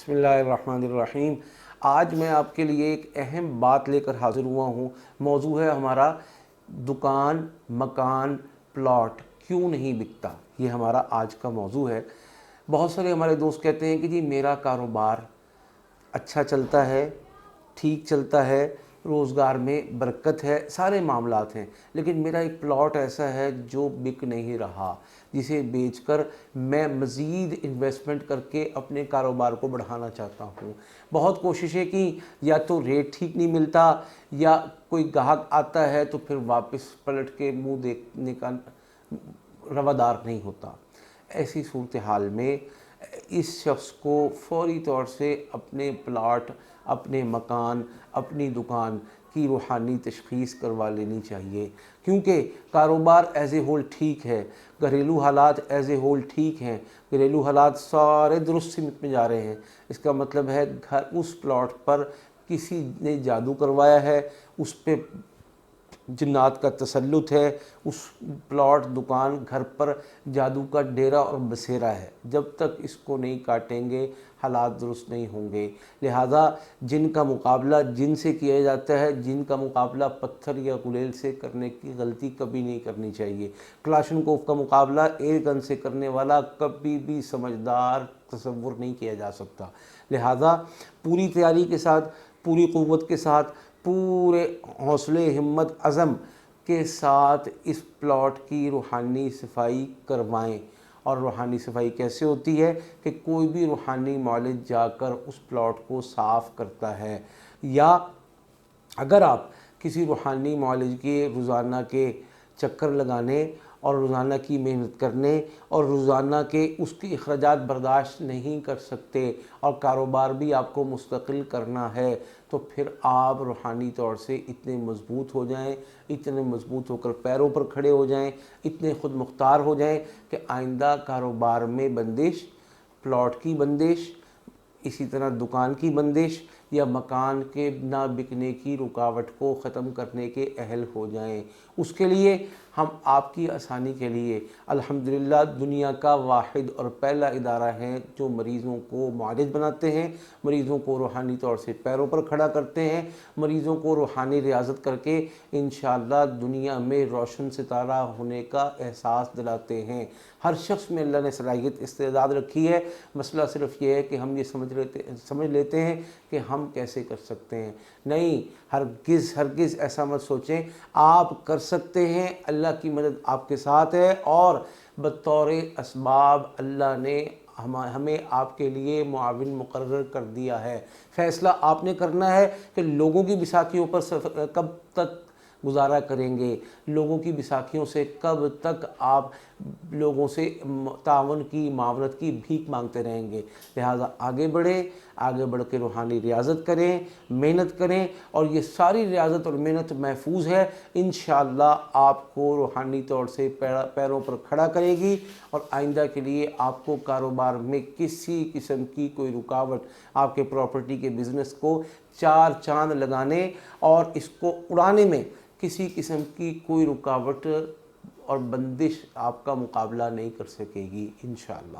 بسم اللہ الرحمن الرحیم۔ آج میں آپ کے لیے ایک اہم بات لے کر حاضر ہوا ہوں۔ موضوع ہے ہمارا دکان، مکان، پلاٹ کیوں نہیں بکتا، یہ ہمارا آج کا موضوع ہے۔ بہت سارے ہمارے دوست کہتے ہیں کہ جی میرا کاروبار اچھا چلتا ہے، ٹھیک چلتا ہے، روزگار میں برکت ہے، سارے معاملات ہیں، لیکن میرا ایک پلاٹ ایسا ہے جو بک نہیں رہا، جسے بیچ کر میں مزید انویسٹمنٹ کر کے اپنے کاروبار کو بڑھانا چاہتا ہوں۔ بہت کوششیں کی، یا تو ریٹ ٹھیک نہیں ملتا، یا کوئی گاہک آتا ہے تو پھر واپس پلٹ کے منہ دیکھنے کا روادار نہیں ہوتا۔ ایسی صورتحال میں اس شخص کو فوری طور سے اپنے پلاٹ، اپنے مکان، اپنی دکان کی روحانی تشخیص کروا لینی چاہیے، کیونکہ کاروبار ایز اے ہول ٹھیک ہے، گھریلو حالات ایز اے ہول ٹھیک ہیں، گھریلو حالات سارے درست سمت میں جا رہے ہیں۔ اس کا مطلب ہے اس پلاٹ پر کسی نے جادو کروایا ہے، اس پہ جنات کا تسلط ہے، اس پلاٹ، دکان، گھر پر جادو کا ڈیرا اور بسیرا ہے۔ جب تک اس کو نہیں کاٹیں گے حالات درست نہیں ہوں گے۔ لہٰذا جن کا مقابلہ جن سے کیا جاتا ہے، جن کا مقابلہ پتھر یا غلیل سے کرنے کی غلطی کبھی نہیں کرنی چاہیے۔ کلاشنکوف کا مقابلہ ایئر گن سے کرنے والا کبھی بھی سمجھدار تصور نہیں کیا جا سکتا۔ لہٰذا پوری تیاری کے ساتھ، پوری قوت کے ساتھ، پورے حوصلے، ہمت، عزم کے ساتھ اس پلاٹ کی روحانی صفائی کروائیں۔ اور روحانی صفائی کیسے ہوتی ہے کہ کوئی بھی روحانی معالج جا کر اس پلاٹ کو صاف کرتا ہے، یا اگر آپ کسی روحانی معالج کے روزانہ کے چکر لگانے اور روزانہ کی محنت کرنے اور روزانہ کے اس کے اخراجات برداشت نہیں کر سکتے، اور کاروبار بھی آپ کو مستقل کرنا ہے، تو پھر آپ روحانی طور سے اتنے مضبوط ہو جائیں، اتنے مضبوط ہو کر پیروں پر کھڑے ہو جائیں، اتنے خود مختار ہو جائیں کہ آئندہ کاروبار میں بندش، پلاٹ کی بندش، اسی طرح دکان کی بندش یا مکان کے نہ بکنے کی رکاوٹ کو ختم کرنے کے اہل ہو جائیں۔ اس کے لیے ہم آپ کی آسانی کے لیے الحمدللہ دنیا کا واحد اور پہلا ادارہ ہے جو مریضوں کو معالج بناتے ہیں، مریضوں کو روحانی طور سے پیروں پر کھڑا کرتے ہیں، مریضوں کو روحانی ریاضت کر کے انشاءاللہ دنیا میں روشن ستارہ ہونے کا احساس دلاتے ہیں۔ ہر شخص میں اللہ نے صلاحیت، استعداد رکھی ہے، مسئلہ صرف یہ ہے کہ ہم یہ سمجھ لیتے ہیں کہ ہم کیسے کر سکتے ہیں۔ نہیں، ہرگز ایسا مت سوچیں، آپ کر سکتے ہیں، اللہ کی مدد آپ کے ساتھ ہے، اور بطور اسباب اللہ نے ہمیں آپ کے لیے معاون مقرر کر دیا ہے۔ فیصلہ آپ نے کرنا ہے کہ لوگوں کی بیساکھیوں پر کب تک گزارا کریں گے، لوگوں کی بیساکھیوں سے کب تک آپ لوگوں سے تعاون کی، معاونت کی بھیک مانگتے رہیں گے۔ لہٰذا آگے بڑھیں، آگے بڑھ کے روحانی ریاضت کریں، محنت کریں، اور یہ ساری ریاضت اور محنت محفوظ ہے، انشاءاللہ آپ کو روحانی طور سے پیروں پر کھڑا کرے گی، اور آئندہ کے لیے آپ کو کاروبار میں کسی قسم کی کوئی رکاوٹ، آپ کے پراپرٹی کے بزنس کو چار چاند لگانے اور اس کو اڑانے میں کسی قسم کی کوئی رکاوٹ اور بندش آپ کا مقابلہ نہیں کر سکے گی انشاءاللہ۔